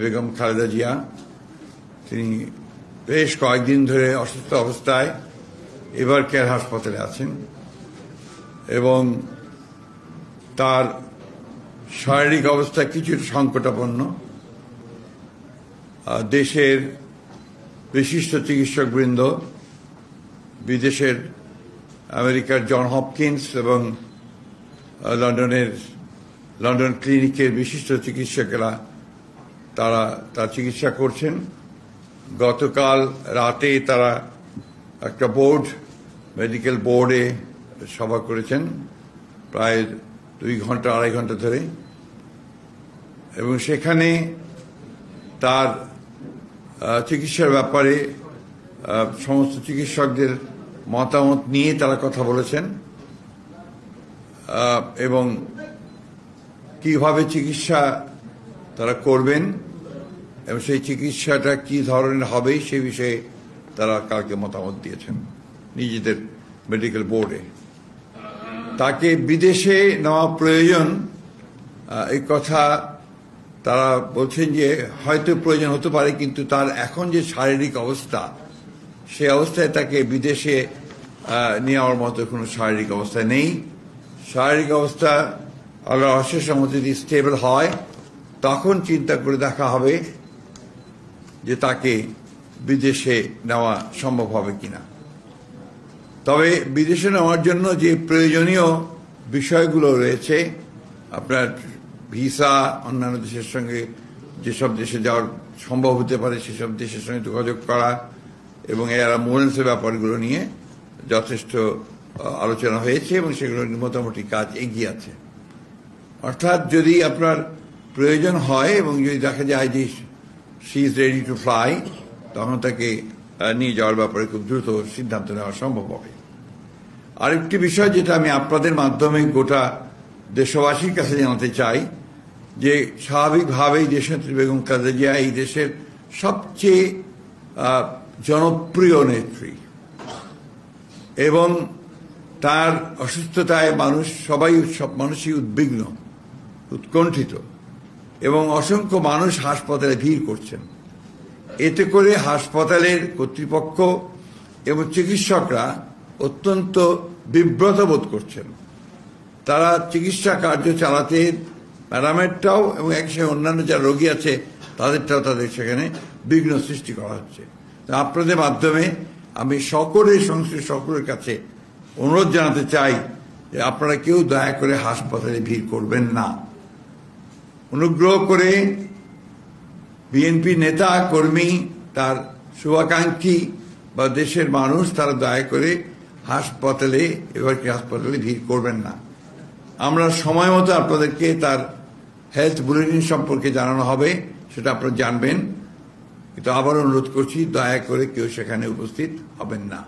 বেগম খালেদা জিয়া তিনি বেশ কয়েকদিন ধরে অসুস্থ অবস্থায় এবার কেয়ার হাসপাতালে আছেন এবং তার শারীরিক অবস্থা কিছুটা সংকটাপন্ন। দেশের বিশিষ্ট চিকিৎসকবৃন্দ, বিদেশের আমেরিকার জন হপকিন্স এবং লন্ডন ক্লিনিকের বিশিষ্ট চিকিৎসকেরা তারা তার চিকিৎসা করছেন। গতকাল রাতে তারা একটা মেডিকেল বোর্ডে সভা করেছেন প্রায় 2-2.5 ঘন্টা ধরে, এবং সেখানে তার চিকিৎসার ব্যাপারে সমস্ত চিকিৎসকদের মতামত নিয়ে তারা কথা বলেছেন এবং কিভাবে চিকিৎসা তারা করবেন এবং সেই চিকিৎসাটা কি ধরনের হবে সে বিষয়ে তারা কালকে মতামত দিয়েছেন নিজেদের মেডিকেল বোর্ডে। তাকে বিদেশে নেওয়া প্রয়োজন এই কথা তারা বলছেন যে হয়তো প্রয়োজন হতে পারে, কিন্তু তার এখন যে শারীরিক অবস্থা সে অবস্থায় তাকে বিদেশে নেওয়ার মতো কোনো শারীরিক অবস্থা নেই। শারীরিক অবস্থা আল্লাহর অশেষ রহমতে যদি স্টেবল হয় তখন চিন্তা করে দেখা হবে যে তাকে বিদেশে নেওয়া সম্ভব হবে কিনা। তবে বিদেশে নেওয়ার জন্য যে প্রয়োজনীয় বিষয়গুলো রয়েছে, আপনার ভিসা, অন্যান্য দেশের সঙ্গে যেসব দেশে যাওয়ার সম্ভব হতে পারে সেসব দেশের সঙ্গে যোগাযোগ করা এবং এর অ্যাম্বুলেন্সের ব্যাপারগুলো নিয়ে যথেষ্ট আলোচনা হয়েছে এবং সেগুলো মোটামুটি কাজ এগিয়ে আছে। অর্থাৎ যদি আপনার প্রয়োজন হয় এবং যদি দেখা যায় যে she is ready to fly, তখন তাকে নিয়ে যাওয়ার ব্যাপারে খুব দ্রুত সিদ্ধান্ত নেওয়া সম্ভব হবে। আরেকটি বিষয় যেটা আমি আপনাদের মাধ্যমে গোটা দেশবাসীর কাছে জানাতে চাই, যে স্বাভাবিকভাবেই দেশনেত্রী বেগম খালেদা জিয়া এই দেশের সবচেয়ে জনপ্রিয় নেত্রী এবং তার অসুস্থতায় সব মানুষই উদ্বিগ্ন, উৎকণ্ঠিত এবং অসংখ্য মানুষ হাসপাতালে ভিড় করছেন। এতে করে হাসপাতালের কর্তৃপক্ষ এবং চিকিৎসকরা অত্যন্ত বিব্রত বোধ করছেন। তারা চিকিৎসা কার্য চালাতে ম্যাডামেরটাও এবং একসঙ্গে অন্যান্য যারা রোগী আছে তাদের সেখানে বিঘ্ন সৃষ্টি করা হচ্ছে। আপনাদের মাধ্যমে আমি সকলের কাছে অনুরোধ জানাতে চাই যে আপনারা কেউ দয়া করে হাসপাতালে ভিড় করবেন না। অনুগ্রহ করে বিএনপি নেতা কর্মী, তার শুভাকাঙ্ক্ষী বা দেশের মানুষ তারা দয়া করে হাসপাতালে ভিড় করবেন না। আমরা সময় মতো আপনাদেরকে তার হেলথ বুলেটিন সম্পর্কে জানানো হবে, সেটা আপনারা জানবেন, কিন্তু আবার অনুরোধ করছি দয়া করে কেউ সেখানে উপস্থিত হবেন না।